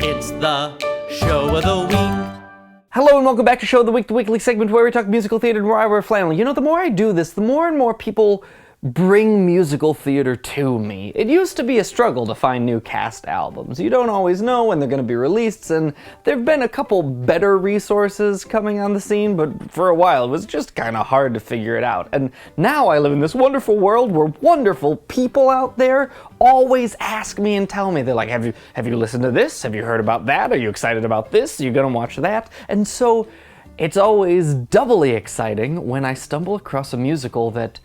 It's the show of the week. Hello and welcome back to Show of the Week, the weekly segment where we talk musical theater and where I wear flannel. You know, the more I do this, the more and more people bring musical theater to me. It used to be a struggle to find new cast albums. You don't always know when they're going to be released, and there've been a couple better resources coming on the scene, but for a while it was just kind of hard to figure it out. And now I live in this wonderful world where wonderful people out there always ask me and tell me, they're like, have you listened to this? Have you heard about that? Are you excited about this? Are you gonna watch that? And so it's always doubly exciting when I stumble across a musical that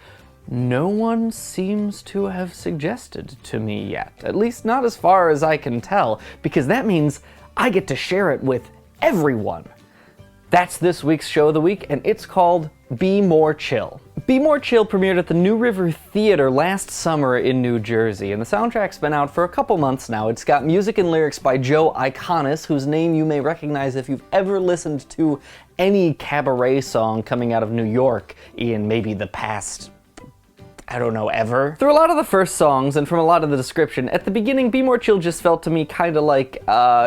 no one seems to have suggested to me yet. At least not as far as I can tell, because that means I get to share it with everyone. That's this week's Show of the Week, and it's called Be More Chill. Be More Chill premiered at the New River Theater last summer in New Jersey, and the soundtrack's been out for a couple months now. It's got music and lyrics by Joe Iconis, whose name you may recognize if you've ever listened to any cabaret song coming out of New York in maybe the past, I don't know, ever. Through a lot of the first songs and from a lot of the description, at the beginning, Be More Chill just felt to me kind of like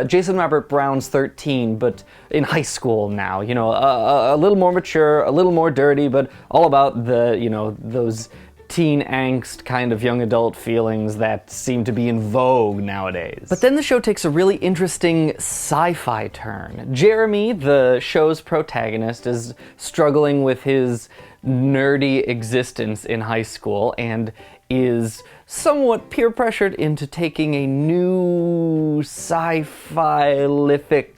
Jason Robert Brown's 13, but in high school now. You know, a little more mature, a little more dirty, but all about the, you know, those teen angst kind of young adult feelings that seem to be in vogue nowadays. But then the show takes a really interesting sci-fi turn. Jeremy, the show's protagonist, is struggling with his nerdy existence in high school and is somewhat peer pressured into taking a new sci-fi-lific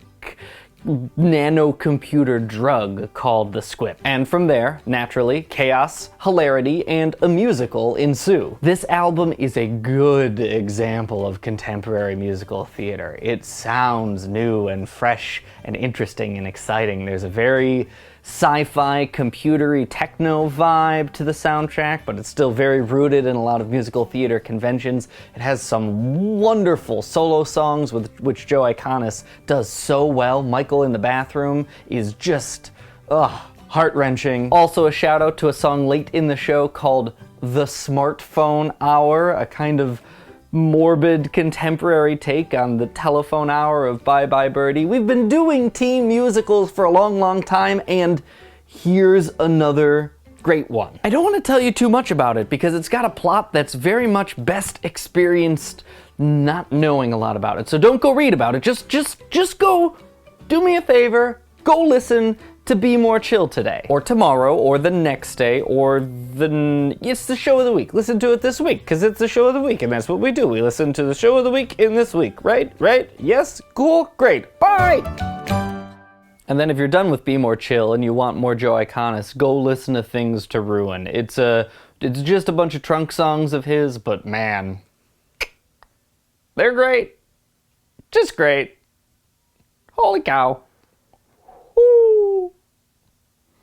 nanocomputer drug called the Squip. And from there, naturally, chaos, hilarity, and a musical ensue. This album is a good example of contemporary musical theater. It sounds new and fresh and interesting and exciting. There's a very sci-fi, computery, techno vibe to the soundtrack, but it's still very rooted in a lot of musical theater conventions. It has some wonderful solo songs with which Joe Iconis does so well. Michael in the Bathroom is just, heart-wrenching. Also a shout out to a song late in the show called The Smartphone Hour, a kind of morbid contemporary take on the telephone hour of Bye Bye Birdie. We've been doing teen musicals for a long, long time, and here's another great one. I don't want to tell you too much about it because it's got a plot that's very much best experienced not knowing a lot about it. So don't go read about it. Just go do me a favor. Go listen to Be More Chill today, or tomorrow, or the next day, or it's the show of the week. Listen to it this week, because it's the show of the week, and that's what we do. We listen to the show of the week in this week, right? Yes? Cool? Great. Bye! And then if you're done with Be More Chill and you want more Joe Iconis, go listen to Things to Ruin. It's just a bunch of trunk songs of his, but man, they're great. Just great. Holy cow.